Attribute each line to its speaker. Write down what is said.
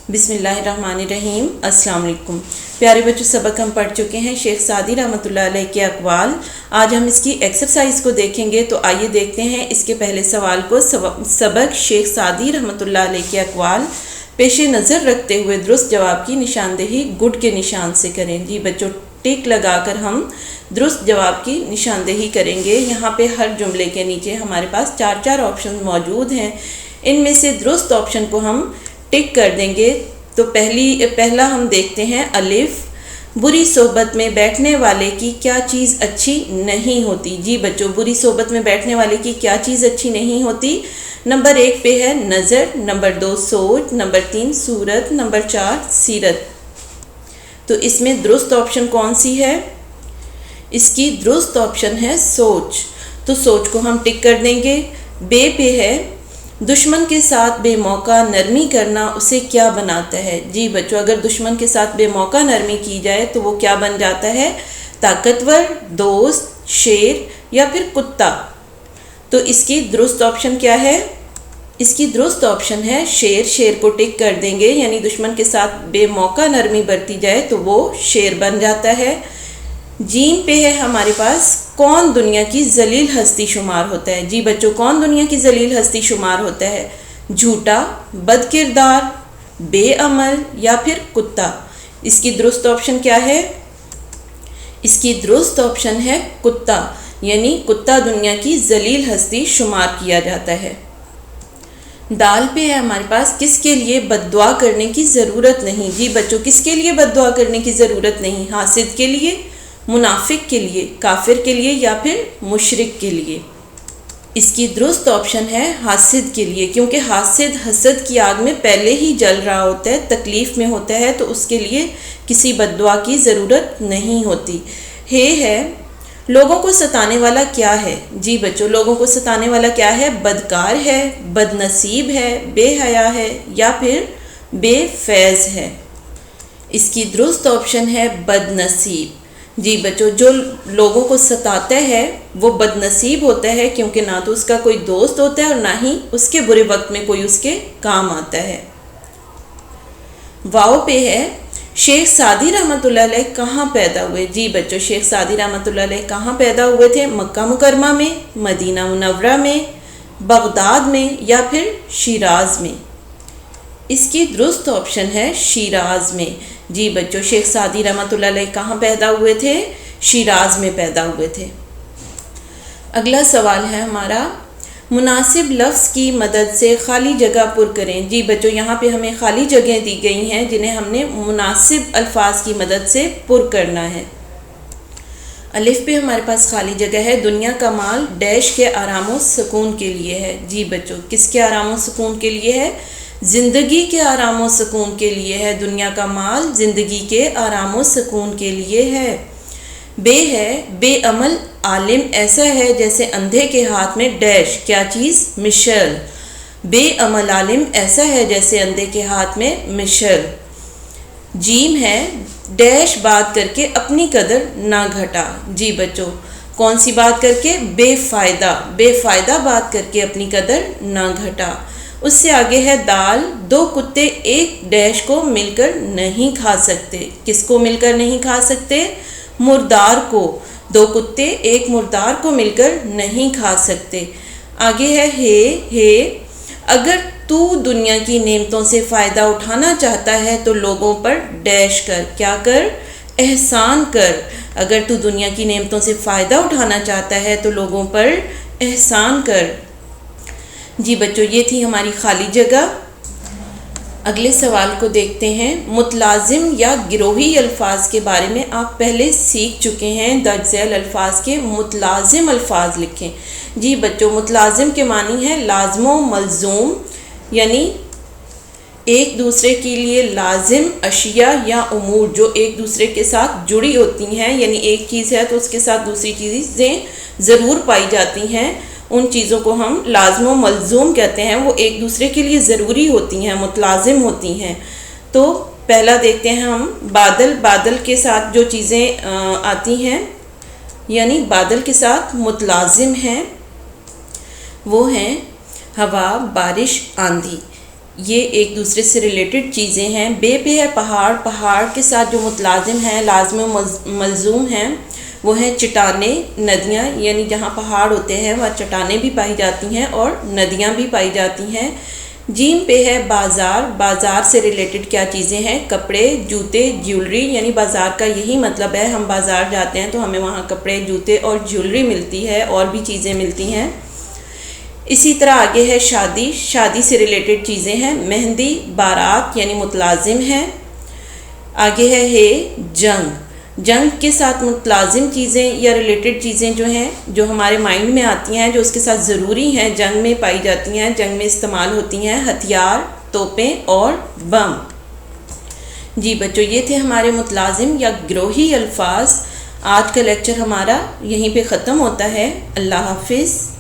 Speaker 1: بسم اللہ الرحمن الرحیم۔ السلام علیکم پیارے بچوں، سبق ہم پڑھ چکے ہیں شیخ سعدی رحمۃ اللہ علیہ کے اقوال۔ آج ہم اس کی ایکسرسائز کو دیکھیں گے، تو آئیے دیکھتے ہیں اس کے پہلے سوال کو۔ سبق شیخ سعدی رحمۃ اللہ علیہ کے اقوال پیش نظر رکھتے ہوئے درست جواب کی نشاندہی گڈ کے نشان سے کریں۔ جی بچوں، ٹک لگا کر ہم درست جواب کی نشاندہی کریں گے۔ یہاں پہ ہر جملے کے نیچے ہمارے پاس چار آپشن موجود ہیں، ان میں سے درست آپشن کو ہم ٹک کر دیں گے۔ تو پہلا ہم دیکھتے ہیں الف، بری صحبت میں بیٹھنے والے کی کیا چیز اچھی نہیں ہوتی؟ جی بچوں، بری صحبت میں بیٹھنے والے کی کیا چیز اچھی نہیں ہوتی؟ نمبر 1 پہ ہے نظر، نمبر 2 سوچ، نمبر 3 صورت، نمبر 4 سیرت۔ تو اس میں درست آپشن کون سی ہے؟ اس کی درست آپشن ہے سوچ، تو سوچ کو ہم ٹک کر دیں گے۔ بے پہ ہے دشمن کے ساتھ بے موقع نرمی کرنا اسے کیا بناتا ہے؟ جی بچوں، اگر دشمن کے ساتھ بے موقع نرمی کی جائے تو وہ کیا بن جاتا ہے؟ طاقتور، دوست، شیر یا پھر کتا۔ تو اس کی درست آپشن کیا ہے؟ اس کی درست آپشن ہے شیر۔ شیر کو ٹک کر دیں گے، یعنی دشمن کے ساتھ بے موقع نرمی برتی جائے تو وہ شیر بن جاتا ہے۔ جیم پہ ہے ہمارے پاس کون دنیا کی ذلیل ہستی شمار ہوتا ہے؟ جی بچوں، کون دنیا کی ذلیل ہستی شمار ہوتا ہے؟ جھوٹا، بد کردار، بے عمل یا پھر کتا۔ اس کی درست آپشن کیا ہے؟ اس کی درست آپشن ہے کتا، یعنی کتا دنیا کی ذلیل ہستی شمار کیا جاتا ہے۔ دال پہ ہے ہمارے پاس کس کے لیے بد دعا کرنے کی ضرورت نہیں؟ جی بچوں، کس کے لیے بد دعا کرنے کی ضرورت نہیں؟ حاسد کے لیے، منافق کے لیے، کافر کے لیے یا پھر مشرک کے لیے۔ اس کی درست آپشن ہے حاسد کے لیے، کیونکہ حاسد حسد کی آگ میں پہلے ہی جل رہا ہوتا ہے، تکلیف میں ہوتا ہے، تو اس کے لیے کسی بد دعا کی ضرورت نہیں ہوتی۔ ہے لوگوں کو ستانے والا کیا ہے؟ جی بچوں، لوگوں کو ستانے والا کیا ہے؟ بدکار ہے، بد نصیب ہے، بے حیا ہے یا پھر بے فیض ہے۔ اس کی درست آپشن ہے بد نصیب۔ جی بچوں، جو لوگوں کو ستاتا ہے وہ بد نصیب ہوتا ہے، کیونکہ نہ تو اس کا کوئی دوست ہوتا ہے اور نہ ہی اس کے برے وقت میں کوئی اس کے کام آتا ہے۔ واو پہ ہے شیخ سعدی رحمۃ اللہ علیہ کہاں پیدا ہوئے؟ جی بچوں، شیخ سعدی رحمۃ اللہ علیہ کہاں پیدا ہوئے تھے؟ مکہ مکرمہ میں، مدینہ منورہ میں، بغداد میں یا پھر شیراز میں۔ اس کی درست آپشن ہے شیراز میں۔ جی بچوں، شیخ سعدی رحمۃ اللہ علیہ کہاں پیدا ہوئے تھے؟ شیراز میں پیدا ہوئے تھے۔ اگلا سوال ہے ہمارا، مناسب لفظ کی مدد سے خالی جگہ پر کریں۔ جی بچوں، یہاں پہ ہمیں خالی جگہیں دی گئی ہیں جنہیں ہم نے مناسب الفاظ کی مدد سے پر کرنا ہے۔ الف پہ ہمارے پاس خالی جگہ ہے، دنیا کا مال ڈیش کے آرام و سکون کے لیے ہے۔ جی بچوں، کس کے آرام و سکون کے لیے ہے؟ زندگی کے آرام و سکون کے لیے ہے۔ دنیا کا مال زندگی کے آرام و سکون کے لیے ہے۔ بے ہے بے عمل عالم ایسا ہے جیسے اندھے کے ہاتھ میں ڈیش، کیا چیز؟ مشل۔ بے عمل عالم ایسا ہے جیسے اندھے کے ہاتھ میں مشل۔ جیم ہے ڈیش بات کر کے اپنی قدر نہ گھٹا۔ جی بچوں، کون سی بات کر کے؟ بے فائدہ بات کر کے اپنی قدر نہ گھٹا۔ اس سے آگے ہے دال، دو کتے ایک ڈیش کو مل کر نہیں کھا سکتے۔ کس کو مل کر نہیں کھا سکتے؟ مردار کو۔ دو کتے ایک مردار کو مل کر نہیں کھا سکتے۔ آگے ہے اگر تو دنیا کی نعمتوں سے فائدہ اٹھانا چاہتا ہے تو لوگوں پر ڈیش کر، کیا کر؟ احسان کر۔ اگر تو دنیا کی نعمتوں سے فائدہ اٹھانا چاہتا ہے تو لوگوں پر احسان کر۔ جی بچوں، یہ تھی ہماری خالی جگہ۔ اگلے سوال کو دیکھتے ہیں۔ متلازم یا گروہی الفاظ کے بارے میں آپ پہلے سیکھ چکے ہیں، درج ذیل الفاظ کے متلازم الفاظ لکھیں۔ جی بچوں، متلازم کے معنی ہے لازم و ملزوم، یعنی ایک دوسرے کے لیے لازم اشیاء یا امور جو ایک دوسرے کے ساتھ جڑی ہوتی ہیں، یعنی ایک چیز ہے تو اس کے ساتھ دوسری چیزیں ضرور پائی جاتی ہیں، ان چیزوں کو ہم لازم و ملزوم کہتے ہیں، وہ ایک دوسرے کے لیے ضروری ہوتی ہیں، متلازم ہوتی ہیں۔ تو پہلا دیکھتے ہیں ہم بادل کے ساتھ جو چیزیں آتی ہیں، یعنی بادل کے ساتھ متلازم ہیں، وہ ہیں ہوا، بارش، آندھی۔ یہ ایک دوسرے سے ریلیٹڈ چیزیں ہیں۔ بے پہ ہے پہاڑ، پہاڑ کے ساتھ جو متلازم ہیں، لازم و ملزوم ہیں، وہ ہیں چٹانیں، ندیاں، یعنی جہاں پہاڑ ہوتے ہیں وہاں چٹانیں بھی پائی جاتی ہیں اور ندیاں بھی پائی جاتی ہیں۔ جیم پہ ہے بازار، بازار سے ریلیٹڈ کیا چیزیں ہیں؟ کپڑے، جوتے، جیولری، یعنی بازار کا یہی مطلب ہے، ہم بازار جاتے ہیں تو ہمیں وہاں کپڑے، جوتے اور جیولری ملتی ہے، اور بھی چیزیں ملتی ہیں۔ اسی طرح آگے ہے شادی، شادی سے ریلیٹڈ چیزیں ہیں، مہندی، بارات یعنی متلازم ہے۔ آگے ہے جنگ، جنگ کے ساتھ متلازم چیزیں یا ریلیٹڈ چیزیں جو ہیں، جو ہمارے مائنڈ میں آتی ہیں، جو اس کے ساتھ ضروری ہیں، جنگ میں پائی جاتی ہیں، جنگ میں استعمال ہوتی ہیں، ہتھیار، توپیں اور بم۔ جی بچوں، یہ تھے ہمارے متلازم یا گروہی الفاظ۔ آج کا لیکچر ہمارا یہیں پہ ختم ہوتا ہے۔ اللہ حافظ۔